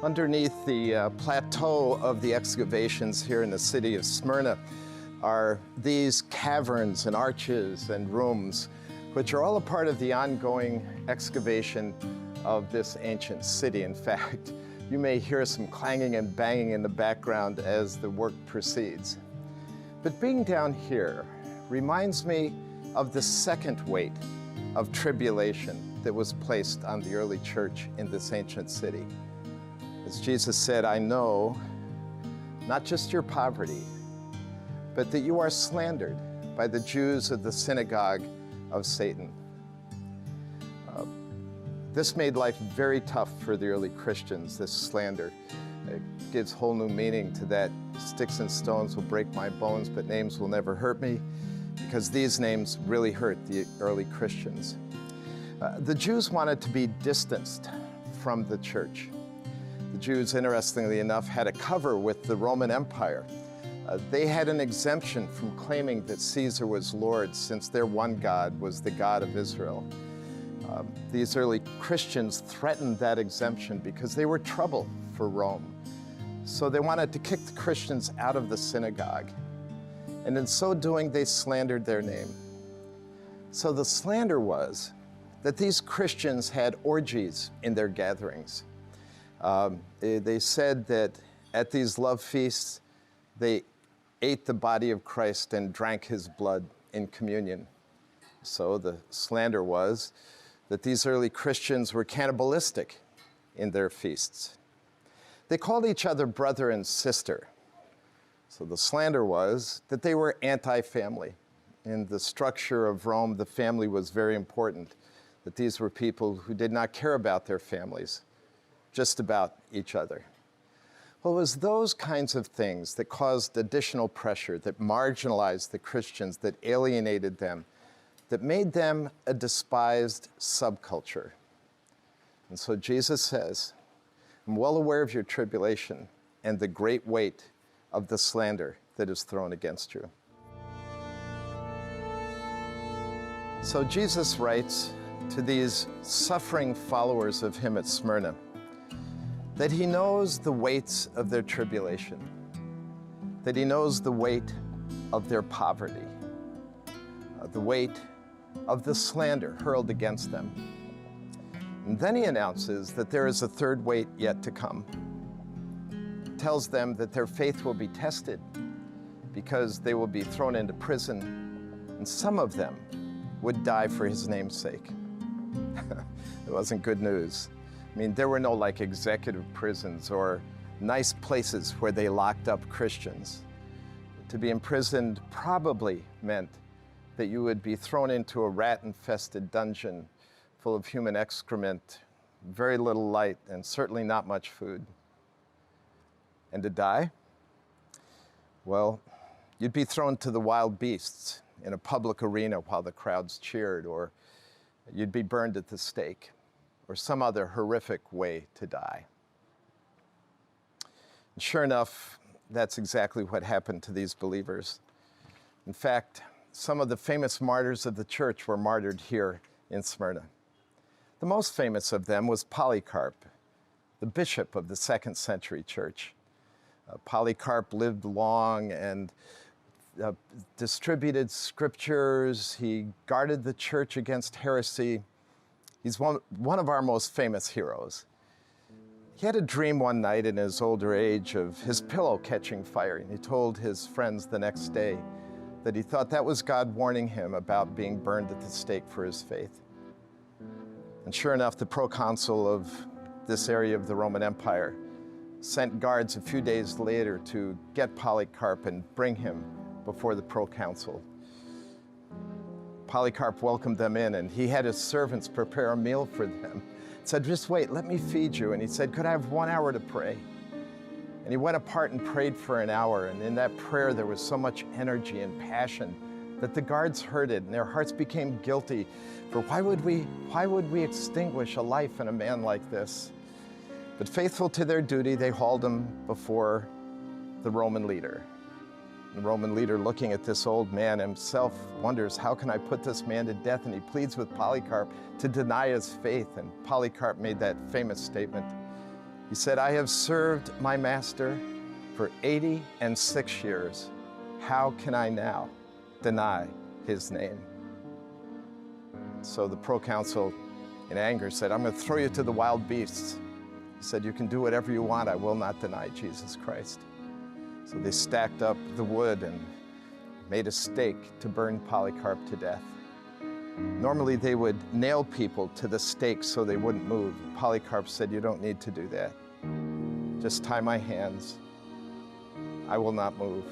Underneath the plateau of the excavations here in the city of Smyrna are these caverns and arches and rooms, which are all a part of the ongoing excavation of this ancient city. In fact, you may hear some clanging and banging in the background as the work proceeds. But being down here reminds me of the second weight of tribulation that was placed on the early church in this ancient city. As Jesus said, I know not just your poverty, but that you are slandered by the Jews of the synagogue of Satan. This made life very tough for the early Christians, this slander. It gives whole new meaning to that sticks and stones will break my bones, but names will never hurt me, because these names really hurt the early Christians. The Jews wanted to be distanced from the church. The Jews, interestingly enough, had a cover with the Roman Empire. They had an exemption from claiming that Caesar was Lord, since their one God was the God of Israel. These early Christians threatened that exemption because they were trouble for Rome. So they wanted to kick the Christians out of the synagogue. And in so doing, they slandered their name. So the slander was that these Christians had orgies in their gatherings. They said that at these love feasts, they ate the body of Christ and drank his blood in communion. So the slander was that these early Christians were cannibalistic in their feasts. They called each other brother and sister. So the slander was that they were anti-family. In the structure of Rome, the family was very important, that these were people who did not care about their families, just about each other. Well, it was those kinds of things that caused additional pressure, that marginalized the Christians, that alienated them, that made them a despised subculture. And so Jesus says, I'm well aware of your tribulation and the great weight of the slander that is thrown against you. So Jesus writes to these suffering followers of him at Smyrna that he knows the weights of their tribulation, that he knows the weight of their poverty, the weight of the slander hurled against them. And then he announces that there is a third weight yet to come. He tells them that their faith will be tested because they will be thrown into prison, and some of them would die for his name's sake. It wasn't good news. I mean, there were no like executive prisons or nice places where they locked up Christians. To be imprisoned probably meant that you would be thrown into a rat-infested dungeon full of human excrement, very little light, and certainly not much food. And to die? Well, you'd be thrown to the wild beasts in a public arena while the crowds cheered, or you'd be burned at the stake, or some other horrific way to die. And sure enough, that's exactly what happened to these believers. In fact, some of the famous martyrs of the church were martyred here in Smyrna. The most famous of them was Polycarp, the bishop of the 2nd century church. Polycarp lived long and distributed scriptures. He guarded the church against heresy. He's one of our most famous heroes. He had a dream one night in his older age of his pillow catching fire, and he told his friends the next day that he thought that was God warning him about being burned at the stake for his faith. And sure enough, the proconsul of this area of the Roman Empire sent guards a few days later to get Polycarp and bring him before the proconsul. Polycarp welcomed them in, and he had his servants prepare a meal for them. Said, just wait, let me feed you. And he said, could I have 1 hour to pray? And he went apart and prayed for an hour, and in that prayer there was so much energy and passion that the guards heard it, and their hearts became guilty for why would we extinguish a life in a man like this? But faithful to their duty, they hauled him before the Roman leader. The Roman leader, looking at this old man himself, wonders, how can I put this man to death? And he pleads with Polycarp to deny his faith. And Polycarp made that famous statement, He said, I have served my master for 86 years. How can I now deny his name? So the proconsul, in anger, said, I'm going to throw you to the wild beasts. He said, you can do whatever you want. I will not deny Jesus Christ. So they stacked up the wood and made a stake to burn Polycarp to death. Normally they would nail people to the stake so they wouldn't move. Polycarp said, you don't need to do that. Just tie my hands. I will not move.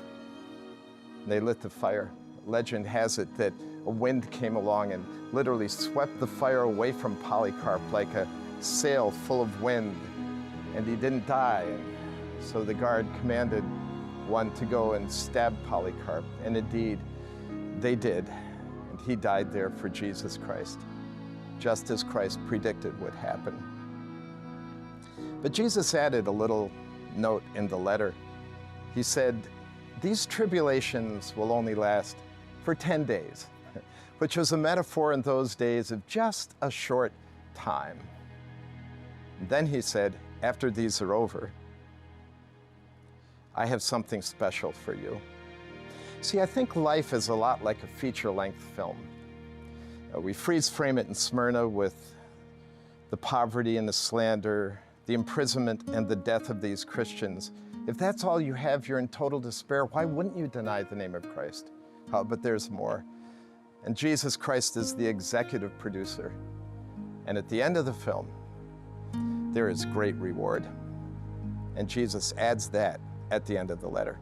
And they lit the fire. Legend has it that a wind came along and literally swept the fire away from Polycarp like a sail full of wind, and he didn't die. So the guard commanded one to go and stab Polycarp, and indeed they did, and he died there for Jesus Christ, just as Christ predicted would happen. But Jesus added a little note in the letter. He said, these tribulations will only last for 10 days, which was a metaphor in those days of just a short time. And then he said, after these are over, I have something special for you. See, I think life is a lot like a feature-length film. We freeze frame it in Smyrna with the poverty and the slander, the imprisonment and the death of these Christians. If that's all you have, you're in total despair. Why wouldn't you deny the name of Christ? But there's more. And Jesus Christ is the executive producer. And at the end of the film, there is great reward. And Jesus adds that at the end of the letter.